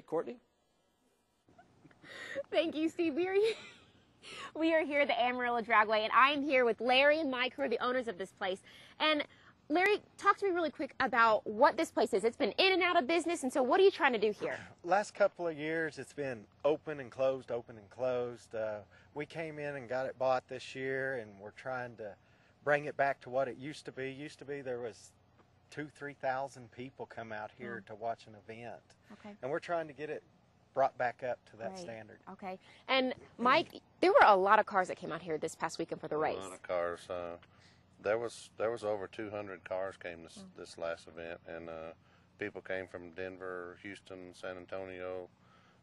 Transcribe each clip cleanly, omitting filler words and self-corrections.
Courtney? Thank you, Steve. We are here at the Amarillo Dragway, and I am here with Larry and Mike, who are the owners of this place. And Larry, talk to me really quick about what this place is. It's been in and out of business, and so what are you trying to do here? Last couple of years, it's been open and closed, open and closed. We came in and got it bought this year, and we're trying to bring it back to what it used to be. There was 2,000-3,000 people come out here to watch an event. Okay. And we're trying to get it brought back up to that standard. Okay. And Mike, there were a lot of cars that came out here this past weekend for the race. A lot of cars. There was over 200 cars came this last event, and people came from Denver, Houston, San Antonio,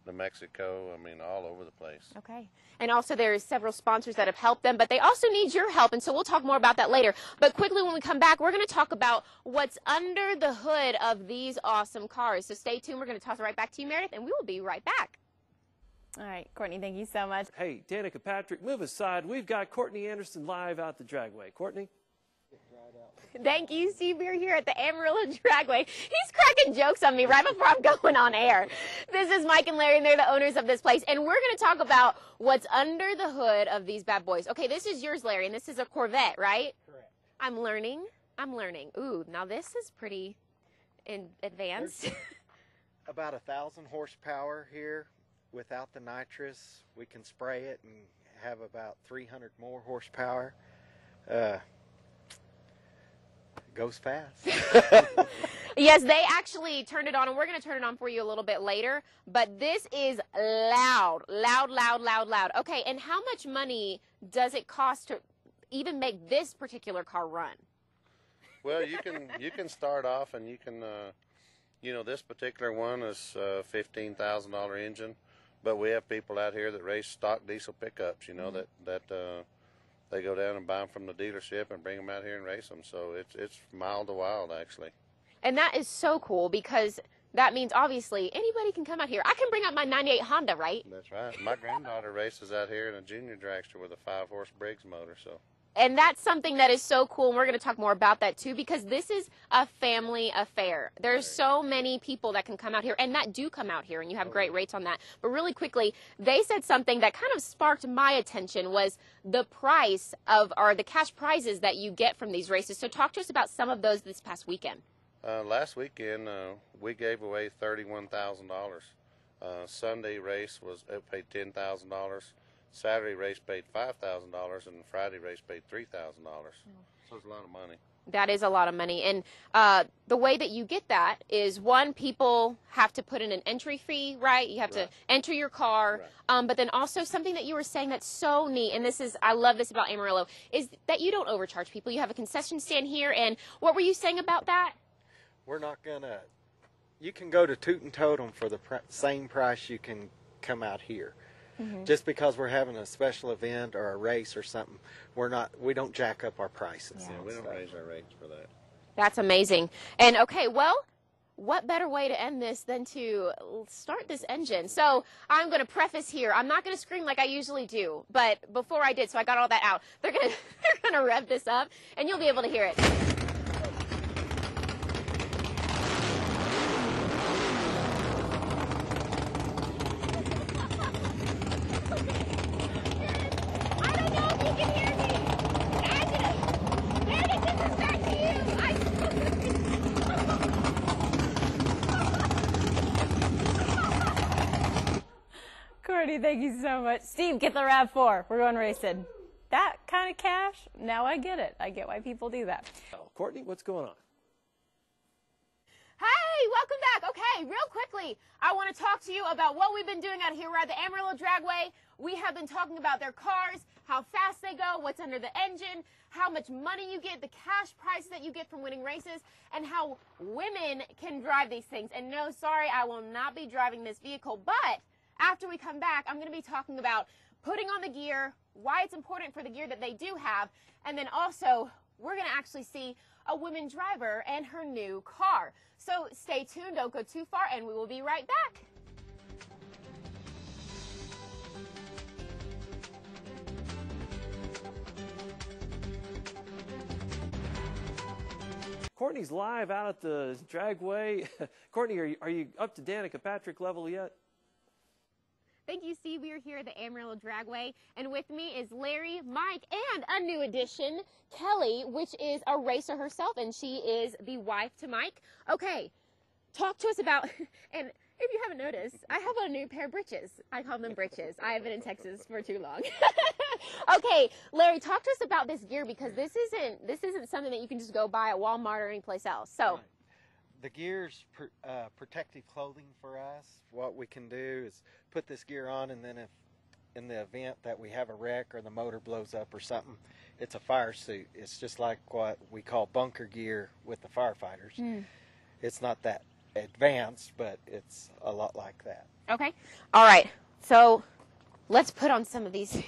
New Mexico, I mean, all over the place. Okay. And also there's several sponsors that have helped them, but they also need your help, and so we'll talk more about that later. But quickly, when we come back, we're going to talk about what's under the hood of these awesome cars. So stay tuned. We're going to toss it right back to you, Meredith, and we will be right back. All right, Courtney, thank you so much. Hey, Danica Patrick, move aside. We've got Courtney Anderson live out the Dragway. Courtney? Thank you, Steve. We're here at the Amarillo Dragway. He's cracking jokes on me right before I'm going on air. This is Mike and Larry, and they're the owners of this place. And we're going to talk about what's under the hood of these bad boys. Okay, this is yours, Larry, and this is a Corvette, right? Correct. I'm learning. Ooh, now this is pretty advanced. There's about 1,000 horsepower here. Without the nitrous, we can spray it and have about 300 more horsepower. Goes fast. Yes, they actually turned it on, and we're going to turn it on for you a little bit later, but this is loud. Okay, and how much money does it cost to even make this particular car run? Well, you can start off, and you can, you know, this particular one is a $15,000 engine, but we have people out here that race stock diesel pickups, you know, that they go down and buy them from the dealership and bring them out here and race them. So it's mild to wild, actually. And that is so cool, because that means obviously anybody can come out here. I can bring out my 98 Honda, right? That's right. My granddaughter races out here in a junior dragster with a 5-horse Briggs motor. So. And that's something that is so cool, and we're going to talk more about that too, because this is a family affair. There's so many people that can come out here, and that do come out here, and you have great rates on that. But really quickly, they said something that kind of sparked my attention was the price of, or the cash prizes that you get from these races. So talk to us about some of those this past weekend. Last weekend, we gave away $31,000. Sunday race paid $10,000. Saturday race paid $5,000, and the Friday race paid $3,000. So it's a lot of money. That is a lot of money. And the way that you get that is, one, people have to put in an entry fee, right? You have to enter your car. Right. But then also something that you were saying that's so neat, and I love this about Amarillo, is that you don't overcharge people. You have a concession stand here, and what were you saying about that? We're not going to, you can go to Toot and Totem for the same price you can come out here. Just because we're having a special event or a race or something, we don't jack up our prices. Yeah, we don't raise our rates for that. That's amazing. And okay, well, what better way to end this than to start this engine? So I'm going to preface here. I'm not going to scream like I usually do, but before I did, so I got all that out. They're going to rev this up, and you'll be able to hear it. Courtney, thank you so much. Steve, get the RAV4. We're going racing. That kind of cash, now I get it. I get why people do that. Courtney, what's going on? Hey, welcome back. Okay, real quickly, I want to talk to you about what we've been doing out here. We're at the Amarillo Dragway. We have been talking about their cars, how fast they go, what's under the engine, how much money you get, the cash prices that you get from winning races, and how women can drive these things. And no, sorry, I will not be driving this vehicle, but after we come back, I'm going to be talking about putting on the gear, why it's important for the gear that they do have, and then also we're going to actually see a woman driver and her new car. So stay tuned, don't go too far, and we will be right back. Courtney's live out at the Dragway. Courtney, are you up to Danica Patrick level yet? Thank you, Steve. We are here at the Amarillo Dragway, and with me is Larry, Mike, and a new addition, Kelly, which is a racer herself, and she is the wife to Mike. Okay, talk to us about, and if you haven't noticed, I have a new pair of britches. I call them britches. I have been in Texas for too long. Okay, Larry, talk to us about this gear, because this isn't something that you can just go buy at Walmart or anyplace else. So. Right. The gear's protective clothing for us. What we can do is put this gear on, and then if in the event that we have a wreck or the motor blows up or something, it's a fire suit. It's just like what we call bunker gear with the firefighters. Mm. It's not that advanced, but it's a lot like that. Okay. All right. So let's put on some of these things.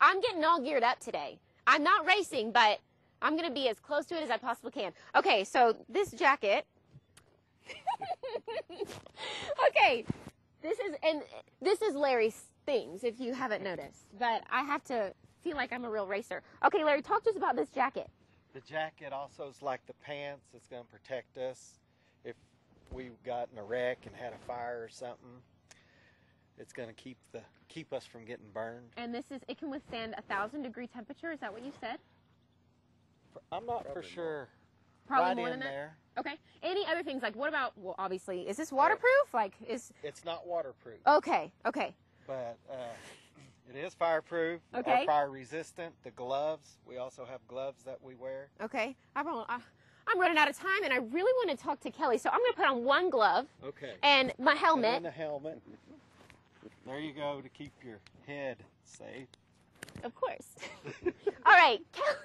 I'm getting all geared up today. I'm not racing, but I'm going to be as close to it as I possibly can. Okay, so this jacket. Okay, this is Larry's things, if you haven't noticed, but I have to feel like I'm a real racer. Okay, Larry, talk to us about this jacket. The jacket also is like the pants. It's going to protect us if we got in a wreck and had a fire or something. It's going to keep us from getting burned. And it can withstand 1,000-degree temperature. Is that what you said? I'm not for sure. Probably right more in than that? there. Okay. Any other things? Like, what about, well, obviously, is this waterproof? It's not waterproof. Okay. But it is fireproof. Okay. Or fire resistant. The gloves, we also have gloves that we wear. Okay. I'm running out of time, and I really want to talk to Kelly, so I'm going to put on one glove. Okay. And my helmet. And then the helmet. There you go, to keep your head safe. Of course. All right, Kelly.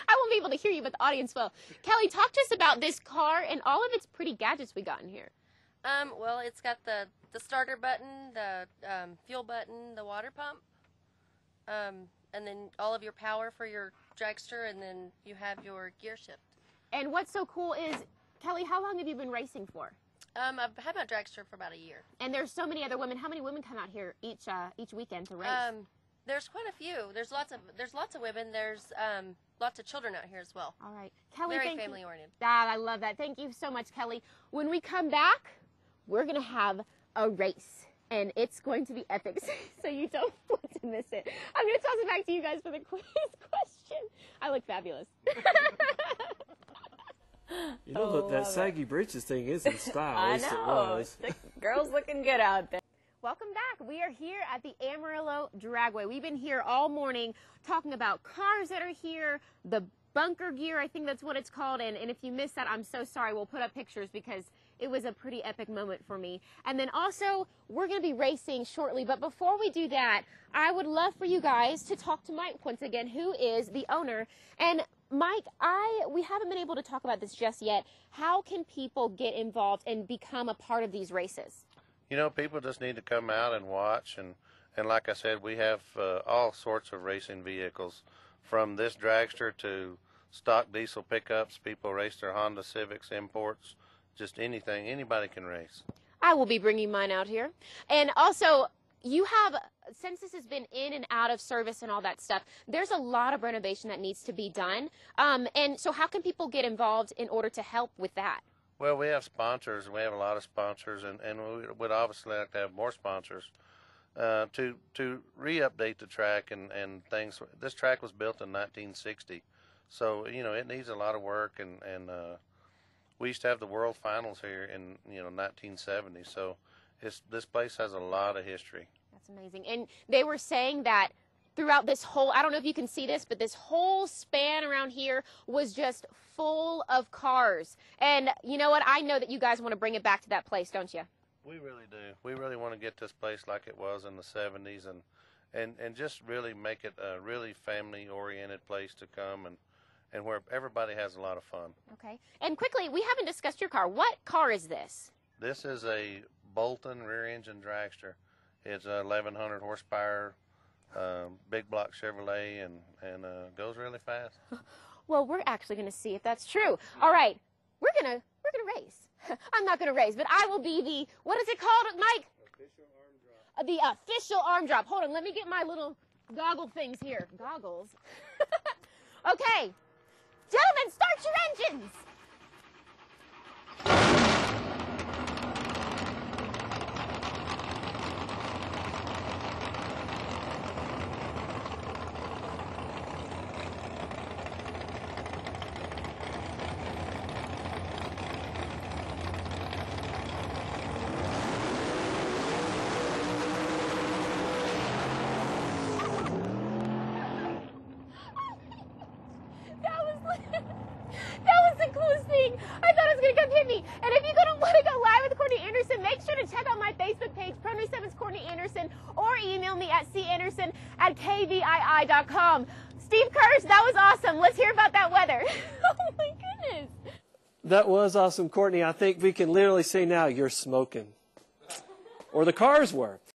I won't be able to hear you, but the audience will. Kelly, talk to us about this car and all of its pretty gadgets we got in here. Well, it's got the starter button, the fuel button, the water pump, and then all of your power for your dragster, and then you have your gear shift. And what's so cool is, Kelly, how long have you been racing for? I've had my dragster for about a year. And there's so many other women. How many women come out here each weekend to race? There's quite a few. There's lots of women. There's lots of children out here as well. All right, Kelly. Very family oriented. I love that. Thank you so much, Kelly. When we come back, we're gonna have a race, and it's going to be epic. So you don't want to miss it. I'm gonna toss it back to you guys for the quiz question. I look fabulous. You know that saggy britches thing is in style. I At least know. it was. The girl's looking good out there. Welcome back. We are here at the Amarillo Dragway. We've been here all morning talking about cars that are here, the bunker gear, I think that's what it's called. And if you missed that, I'm so sorry. We'll put up pictures because it was a pretty epic moment for me. And then also, we're going to be racing shortly. But before we do that, I would love for you guys to talk to Mike once again, who is the owner. And Mike, we haven't been able to talk about this just yet. How can people get involved and become a part of these races? You know, people just need to come out and watch, and like I said, we have all sorts of racing vehicles, from this dragster to stock diesel pickups. People race their Honda Civics, imports, just anything. Anybody can race. I will be bringing mine out here. And also, you have, since this has been in and out of service and all that stuff, there's a lot of renovation that needs to be done. And so how can people get involved in order to help with that? Well, we have sponsors, and we have a lot of sponsors, and we would obviously like to have more sponsors to re-update the track and things. This track was built in 1960, so, you know, it needs a lot of work, and we used to have the World Finals here in, 1970, so this place has a lot of history. That's amazing. And they were saying that throughout this whole, I don't know if you can see this, but this whole span around here was just full of cars. And you know what? I know that you guys want to bring it back to that place, don't you? We really do. We really want to get this place like it was in the 70s and just really make it a really family-oriented place to come and where everybody has a lot of fun. Okay. And quickly, we haven't discussed your car. What car is this? This is a Bolton rear-engine dragster. It's 1,100 horsepower, big block Chevrolet, and goes really fast. Well, we're actually going to see if that's true. All right, we're gonna race. I'm not gonna race, but I will be the, what is it called, Mike? Official arm drop. The official arm drop. Hold on, let me get my little goggle things here. Goggles. Okay, gentlemen, start your engines. That was the coolest thing. I thought it was going to come hit me. And if you don't want to go live with Courtney Anderson, make sure to check out my Facebook page, Pro97's Courtney Anderson, or email me at canderson@kvii.com. Steve Kirsch, that was awesome. Let's hear about that weather. Oh, my goodness. That was awesome, Courtney. I think we can literally say now you're smoking. Or the cars were.